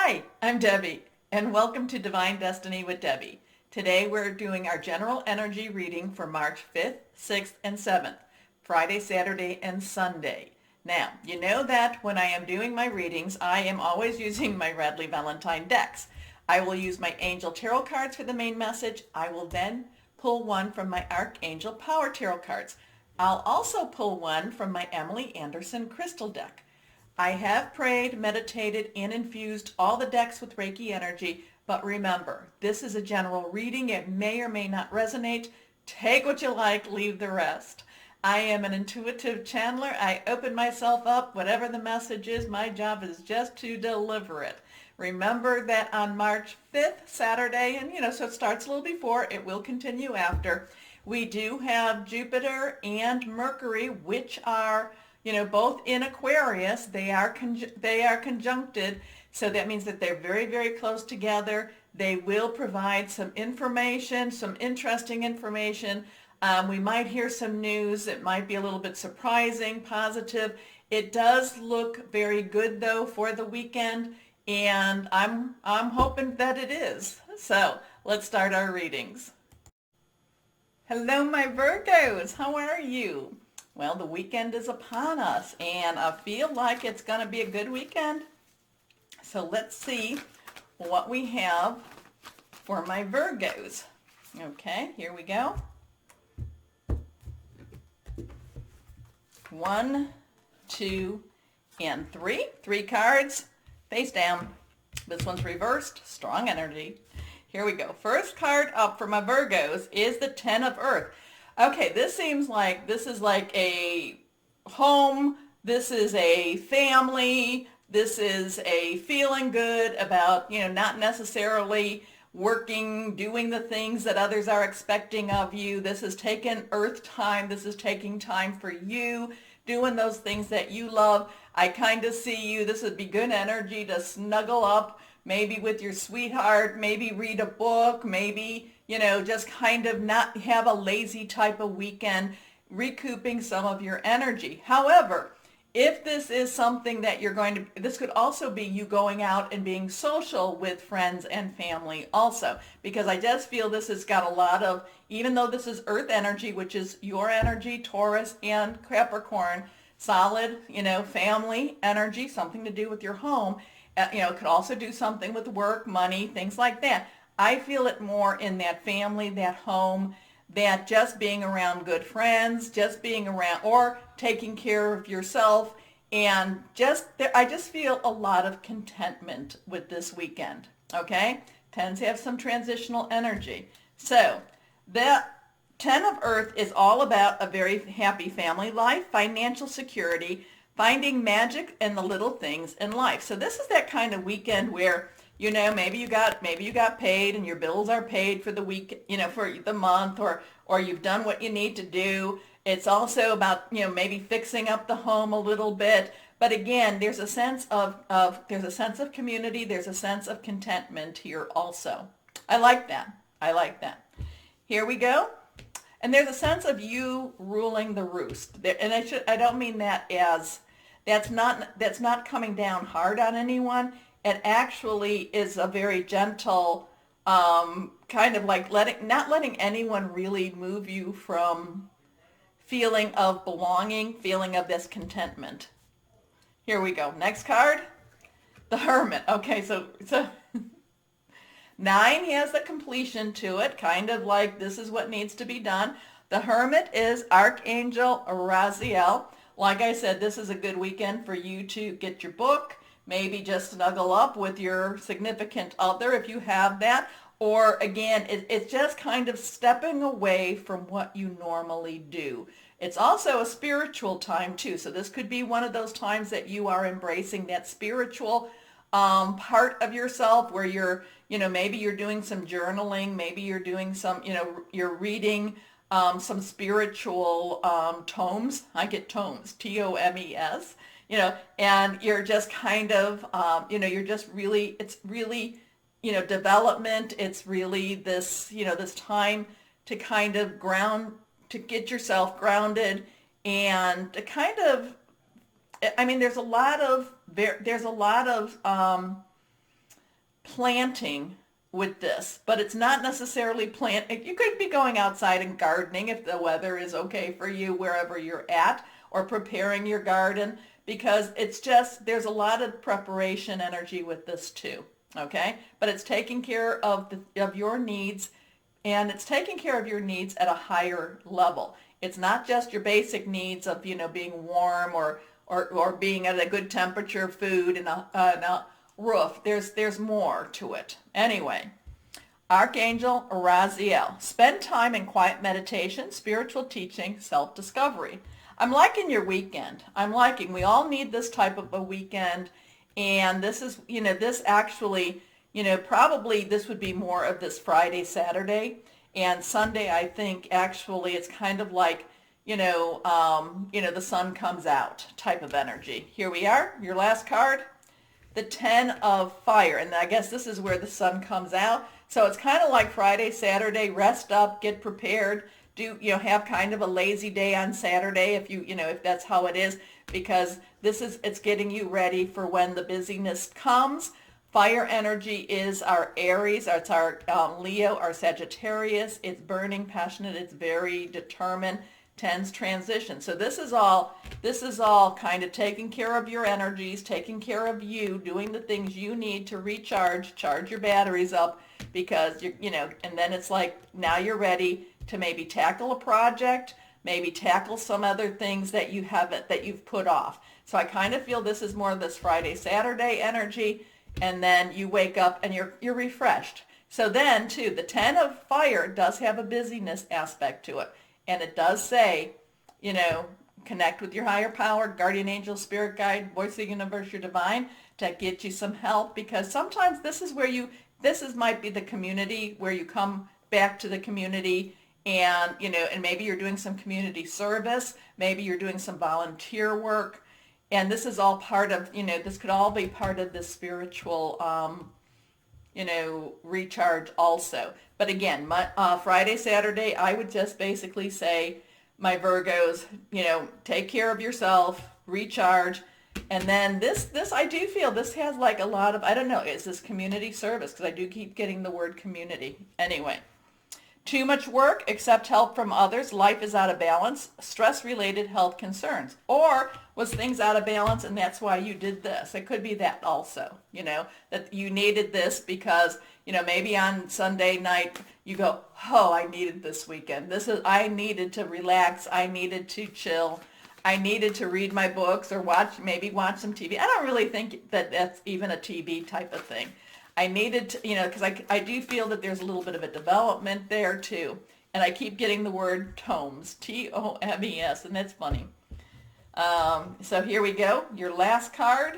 Hi, I'm Debbie, and welcome to Divine Destiny with Debbie. Today we're doing our general energy reading for March 5th, 6th, and 7th, Friday, Saturday, and Sunday. Now, you know that when I am doing my readings, I am always using my Radley Valentine decks. I will use my Angel Tarot cards for the main message. I will then pull one from my Archangel Power Tarot cards. I'll also pull one from my Emily Anderson Crystal deck. I have prayed, meditated, and infused all the decks with Reiki energy, but remember, this is a general reading. It may or may not resonate. Take what you like, leave the rest. I am an intuitive channeler. I open myself up. Whatever the message is, my job is just to deliver it. Remember that on March 5th, Saturday, and so it starts a little before, it will continue after. We do have Jupiter and Mercury, which are both in Aquarius. They are conjuncted, so that means that they're very, very close together. They will provide some information, some interesting information. We might hear some news that might be a little bit surprising, positive. It does look very good though for the weekend, and I'm hoping that it is. So let's start our readings. Hello, my Virgos. How are you? Well, the weekend is upon us, and I feel like it's going to be a good weekend. So let's see what we have for my Virgos. Okay, here we go. 1, 2, and 3. 3 cards, face down. This one's reversed, strong energy. Here we go. First card up for my Virgos is the Ten of Earth. Okay, this seems like this is like a home, this is a family, this is a feeling good about, not necessarily working, doing the things that others are expecting of you. This is taking earth time. This is taking time for you, doing those things that you love. I kind of see you. This would be good energy to snuggle up, maybe with your sweetheart, maybe read a book, maybe just kind of not have a lazy type of weekend, recouping some of your energy. However, if this is something that this could also be you going out and being social with friends and family also, because I just feel this has got a lot of, even though this is earth energy, which is your energy, Taurus and Capricorn, solid, family energy, something to do with your home, it could also do something with work, money, things like that. I feel it more in that family, that home, that just being around good friends, just being around or taking care of yourself, and I just feel a lot of contentment with this weekend, okay? Tends to have some transitional energy. So the Ten of Earth is all about a very happy family life, financial security, finding magic in the little things in life. So this is that kind of weekend where maybe you got paid and your bills are paid for the week, for the month, or you've done what you need to do. It's also about, maybe fixing up the home a little bit. But again, there's a sense of community. There's a sense of contentment here also. I like that. Here we go. And there's a sense of you ruling the roost. And I don't mean that as that's not coming down hard on anyone. It actually is a very gentle, kind of like not letting anyone really move you from feeling of belonging, feeling of this contentment. Here we go. Next card, the Hermit. Okay, so 9 has the completion to it, kind of like this is what needs to be done. The Hermit is Archangel Raziel. Like I said, this is a good weekend for you to get your book, maybe just snuggle up with your significant other if you have that. Or again, it's just kind of stepping away from what you normally do. It's also a spiritual time too. So this could be one of those times that you are embracing that spiritual part of yourself where you're, maybe you're doing some journaling, maybe you're doing some, you're reading some spiritual tomes. I get tomes, Tomes. And you're just kind of, you're just really, it's really, development. It's really this, this time to kind of to get yourself grounded and to kind of, I mean, there's a lot of planting with this, but it's not necessarily you could be going outside and gardening if the weather is okay for you wherever you're at, or preparing your garden, because it's just, there's a lot of preparation energy with this too, okay? But it's taking care of your needs, and it's taking care of your needs at a higher level. It's not just your basic needs of, being warm or being at a good temperature, food, and a roof. There's more to it. Anyway, Archangel Raziel. Spend time in quiet meditation, spiritual teaching, self-discovery. I'm liking your weekend. We all need this type of a weekend. And this is, this actually, probably this would be more of this Friday, Saturday. And Sunday, I think, actually, it's kind of like, the sun comes out type of energy. Here we are, your last card, the 10 of fire. And I guess this is where the sun comes out. So it's kind of like Friday, Saturday, rest up, get prepared, have kind of a lazy day on Saturday if if that's how it is, because it's getting you ready for when the busyness comes. Fire energy is our Aries, it's our Leo, our Sagittarius. It's burning, passionate, it's very determined, tends transition. So this is all kind of taking care of your energies, taking care of you, doing the things you need to charge your batteries up, because and then it's like now you're ready to maybe tackle a project, maybe tackle some other things that you've put off. So I kind of feel this is more of this Friday, Saturday energy, and then you wake up and you're refreshed. So then too, the 10 of fire does have a busyness aspect to it. And it does say, connect with your higher power, guardian angel, spirit guide, voice of the universe, your divine, to get you some help, because sometimes this might be the community where you come back to the community, and, and maybe you're doing some community service, maybe you're doing some volunteer work, and this is all part of, this could all be part of this spiritual, recharge also. But again, Friday, Saturday, I would just basically say, my Virgos, take care of yourself, recharge. And then this I do feel this has like a lot of, I don't know, is this community service? Because I do keep getting the word community. Anyway, too much work, accept help from others, life is out of balance, stress-related health concerns. Or was things out of balance and that's why you did this? It could be that also, that you needed this because, maybe on Sunday night you go, oh, I needed this weekend. I needed to relax. I needed to chill. I needed to read my books or watch some TV. I don't really think that that's even a TV type of thing. I needed to, because I do feel that there's a little bit of a development there too. And I keep getting the word tomes, Tomes, and that's funny. So here we go. Your last card,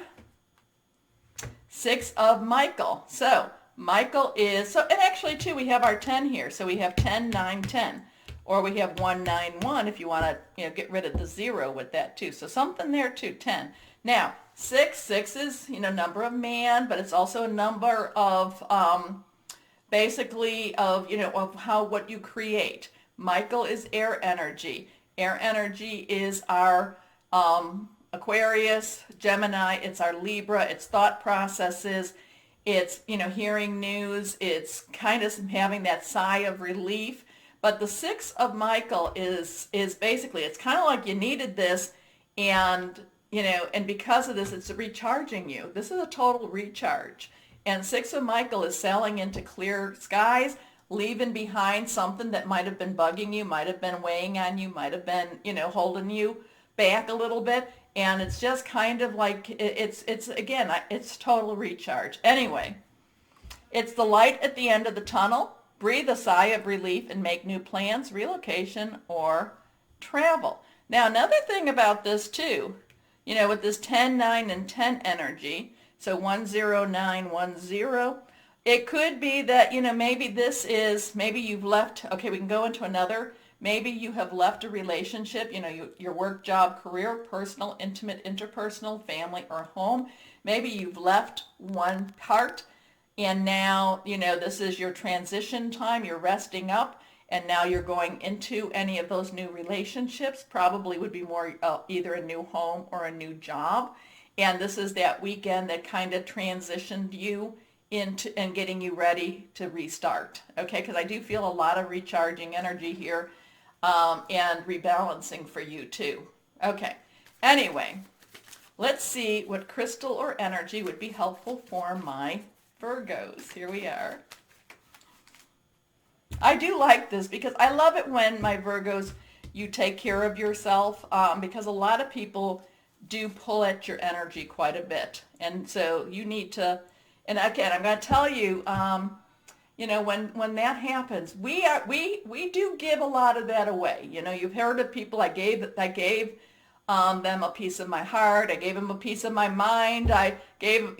6 of Michael. So Michael is, and actually too, we have our 10 here. So we have 10, 9, 10. Or we have 1, 9, 1 if you want to get rid of the 0 with that too. So something there too, 10. Now, 6 is, number of man, but it's also a number of, basically of, of what you create. Michael is air energy. Air energy is our Aquarius, Gemini, it's our Libra, it's thought processes, it's, hearing news, it's kind of having that sigh of relief. But the 6 of Michael is basically, it's kind of like you needed this, and, and because of this, it's recharging you. This is a total recharge. And 6 of Michael is sailing into clear skies, leaving behind something that might have been bugging you, might have been weighing on you, might have been, holding you back a little bit. And it's just kind of like, it's total recharge. Anyway, it's the light at the end of the tunnel. Breathe a sigh of relief and make new plans, relocation, or travel. Now, another thing about this too, with this 10, 9, and 10 energy, so 10910, it could be that, maybe you've left, okay, we can go into another, maybe you have left a relationship, your work, job, career, personal, intimate, interpersonal, family, or home. Maybe you've left one part, and now, this is your transition time, you're resting up, and now you're going into any of those new relationships. Probably would be more either a new home or a new job. And this is that weekend that kind of transitioned you into and getting you ready to restart. Okay, because I do feel a lot of recharging energy here and rebalancing for you too. Okay, anyway, let's see what crystal or energy would be helpful for my Virgos. Here we are. I do like this because I love it when my Virgos, you take care of yourself because a lot of people do pull at your energy quite a bit. And so you need to, and again, I'm going to tell you, you know, when that happens, we do give a lot of that away. You know, you've heard of people, I gave them a piece of my heart. I gave them a piece of my mind. I gave.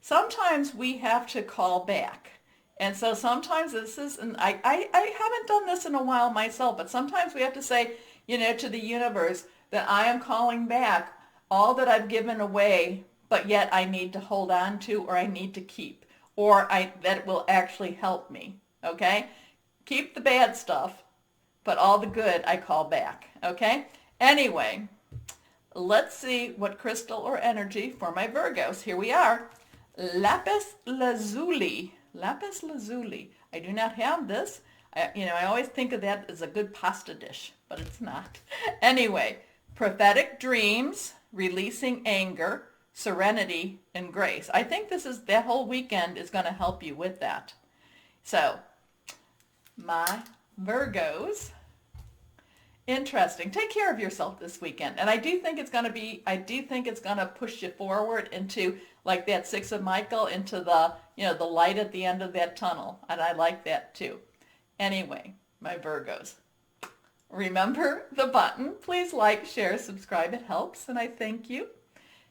Sometimes we have to call back. And so sometimes this is, and I haven't done this in a while myself, but sometimes we have to say, you know, to the universe that I am calling back all that I've given away, but yet I need to hold on to, or I need to keep, or that will actually help me, okay? Keep the bad stuff, but all the good I call back, okay? Anyway, let's see what crystal or energy for my Virgos. Here we are. Lapis lazuli. Lapis lazuli. I do not have this. I always think of that as a good pasta dish, but it's not. Anyway, prophetic dreams, releasing anger, serenity, and grace. I think that whole weekend is going to help you with that. So, my Virgos, interesting. Take care of yourself this weekend. And I do think it's going to push you forward into like that Six of Michael, into the, you know, the light at the end of that tunnel. And I like that too. Anyway, my Virgos, remember the button. Please like, share, subscribe. It helps, and I thank you.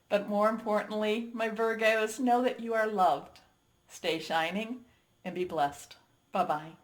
But more importantly, my Virgos, know that you are loved. Stay shining and be blessed. Bye-bye.